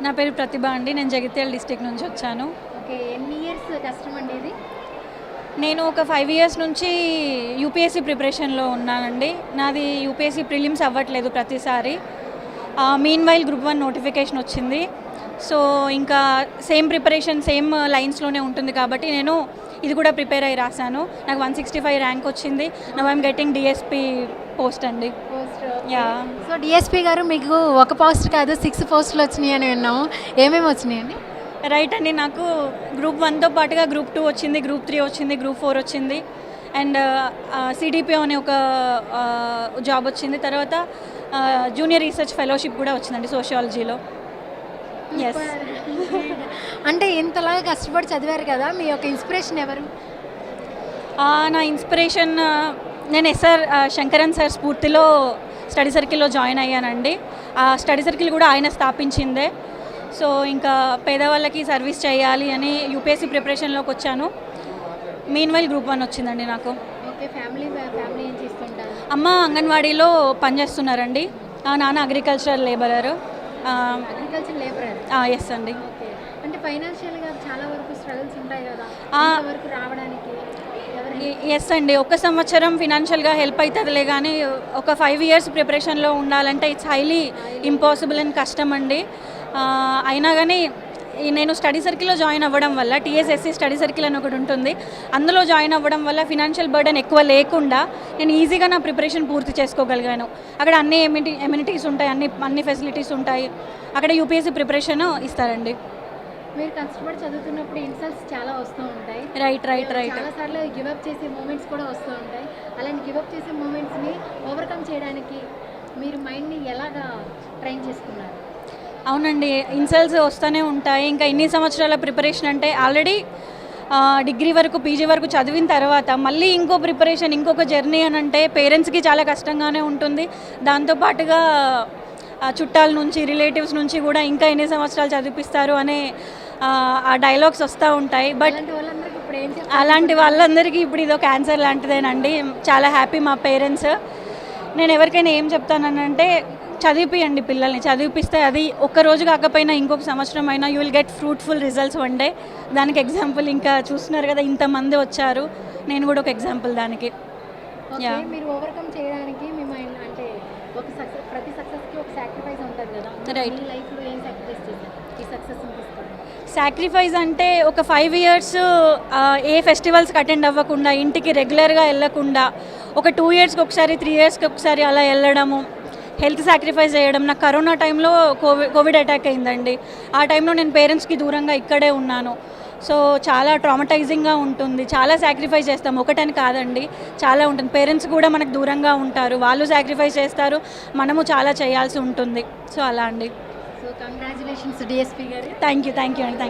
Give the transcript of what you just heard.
నా పేరు ప్రతిభ అండి. నేను జగిత్యాల డిస్ట్రిక్ట్ నుంచి వచ్చాను. ఓకే. ఎన్ని ఇయర్స్ కష్టం అండి ఇది? నేను ఒక 5 ఇయర్స్ నుంచి యూపీఎస్సీ ప్రిపరేషన్లో ఉన్నానండి. నాది యూపీఎస్సీ ప్రిలిమ్స్ అవ్వట్లేదు ప్రతిసారి. మీన్ వైల్ గ్రూప్ 1 నోటిఫికేషన్ వచ్చింది. సో ఇంకా సేమ్ ప్రిపరేషన్ సేమ్ లైన్స్లోనే ఉంటుంది కాబట్టి నేను ఇది కూడా ప్రిపేర్ అయ్యి రాశాను. నాకు 165 ర్యాంక్ వచ్చింది. Now I'm getting DSP post అండి. యా. సో డిఎస్పీ గారు మీకు ఒక పోస్ట్ కాదు 6 పోస్టులు వచ్చినాయి అని విన్నాము. ఏమేమి వచ్చినాయండి? రైట్ అండి. నాకు గ్రూప్ 1తో పాటుగా గ్రూప్ 2 వచ్చింది, గ్రూప్ 3 వచ్చింది, గ్రూప్ 4 వచ్చింది అండ్ సిడిపిఓ అనే ఒక జాబ్ వచ్చింది. తర్వాత జూనియర్ రీసెర్చ్ ఫెలోషిప్ కూడా వచ్చిందండి సోషియాలజీలో. ఎస్. అంటే ఇంతలాగా కష్టపడి చదివారు కదా, మీ యొక్క ఇన్స్పిరేషన్ ఎవరు? నా ఇన్స్పిరేషన్ నేను ఎస్ఆర్ శంకరన్ సార్ స్ఫూర్తిలో స్టడీ సర్కిల్లో జాయిన్ అయ్యానండి. ఆ స్టడీ సర్కిల్ కూడా ఆయన స్థాపించిందే. సో ఇంకా పేదవాళ్ళకి సర్వీస్ చేయాలి అని యూపీఎస్సీ ప్రిపరేషన్లోకి వచ్చాను. మీన్ వైల్ గ్రూప్ 1 వచ్చిందండి నాకు. ఓకే. ఫ్యామిలీ ఏం చేస్తుంటారు? అమ్మ అంగన్వాడీలో పనిచేస్తున్నారండి. నాన్న agricultural labourer. Agriculture labourer. Yes అండి. ఓకే. అంటే ఫైనాన్షియల్గా చాలా వరకు స్ట్రగుల్స్ ఉంటాయి కదా వరకు రావడానికి? ఎస్ అండి. 1 సంవత్సరం ఫినాన్షియల్గా హెల్ప్ అవుతుందిలే కానీ ఒక 5 ఇయర్స్ ప్రిపరేషన్లో ఉండాలంటే ఇట్స్ హైలీ ఇంపాసిబుల్ అండ్ కష్టం అండి. అయినా కానీ నేను స్టడీ సర్కిల్లో జాయిన్ అవ్వడం వల్ల టీఎస్ఎస్సీ స్టడీ సర్కిల్ అని ఒకటి ఉంటుంది, అందులో జాయిన్ అవ్వడం వల్ల ఫినాన్షియల్ బర్డెన్ ఎక్కువ లేకుండా నేను ఈజీగా నా ప్రిపరేషన్ పూర్తి చేసుకోగలిగాను. అక్కడ అన్ని ఎమ్యూనిటీస్ ఉంటాయి, అన్ని ఫెసిలిటీస్ ఉంటాయి. అక్కడ యూపీఎస్సీ ప్రిపరేషన్ ఇస్తారండి. మీరు కష్టపడి చదువుతున్నప్పుడు ఇన్సల్ట్స్ చాలా వస్తూ ఉంటాయి. రైట్. చాలాసార్లు గివప్ చేసే మూమెంట్స్ కూడా వస్తూ ఉంటాయి. అలాంటి గివప్ చేసే మూమెంట్స్ని ఓవర్కమ్ చేయడానికి మీరు మైండ్ని ఎలాగా ట్రైన్ చేసుకున్నారు? అవునండి, ఇన్సల్ట్స్ వస్తూనే ఉంటాయి. ఇంకా ఇన్ని సంవత్సరాల ప్రిపరేషన్ అంటే ఆల్రెడీ డిగ్రీ వరకు పీజీ వరకు చదివిన తర్వాత మళ్ళీ ఇంకో ప్రిపరేషన్ ఇంకొక జర్నీ అని అంటే పేరెంట్స్కి చాలా కష్టంగానే ఉంటుంది. దాంతోపాటుగా చుట్టాల నుంచి రిలేటివ్స్ నుంచి కూడా ఇంకా ఎన్ని సంవత్సరాలు చదివిపిస్తారు అనే ఆ డైలాగ్స్ వస్తూ ఉంటాయి. బట్ అలాంటి వాళ్ళందరికీ ఇప్పుడు ఇదో క్యాన్సర్ లాంటిదేనండి. చాలా హ్యాపీ మా పేరెంట్స్. నేను ఎవరికైనా ఏం చెప్తానంటే చదివిపియండి పిల్లల్ని. చదివిపిస్తే అది ఒక్కరోజు కాకపోయినా ఇంకొక సంవత్సరం అయినా you will get fruitful results one day. దానికి ఎగ్జాంపుల్ ఇంకా చూస్తున్నారు కదా, ఇంతమంది వచ్చారు. నేను కూడా ఒక ఎగ్జాంపుల్ దానికి. యా. మీరు ఓవర్కమ్ చేయడానికి మీ మైండ్ అంటే ప్రతి సక్సెస్కి ఒక సాక్రిఫైస్ ఉంటుంది కదా. రైట్. మీ లైఫ్లో ఏం సాక్రిఫైస్ చేశారు ఈ సక్సెస్ తీసుకోవడం? సాక్రిఫైస్ అంటే ఒక 5 ఇయర్స్ ఏ ఫెస్టివల్స్కి అటెండ్ అవ్వకుండా, ఇంటికి రెగ్యులర్గా వెళ్ళకుండా, ఒక 2 ఇయర్స్కి ఒకసారి 3 ఇయర్స్కి ఒకసారి అలా వెళ్ళడము, హెల్త్ సాక్రిఫైస్ చేయడం. నాకు కరోనా టైంలో కోవిడ్ అటాక్ అయిందండి. ఆ టైంలో నేను పేరెంట్స్కి దూరంగా ఇక్కడే ఉన్నాను. సో చాలా ట్రామటైజింగ్గా ఉంటుంది. చాలా సాక్రిఫైస్ చేస్తాం, ఒకటని కాదండి, చాలా ఉంటుంది. పేరెంట్స్ కూడా మనకు దూరంగా ఉంటారు, వాళ్ళు సాక్రిఫైస్ చేస్తారు, మనము చాలా చేయాల్సి ఉంటుంది. సో అలా అండి. సో కంగ్రాచులేషన్స్ డిఎస్పీ గారు. థ్యాంక్ యూ అండి.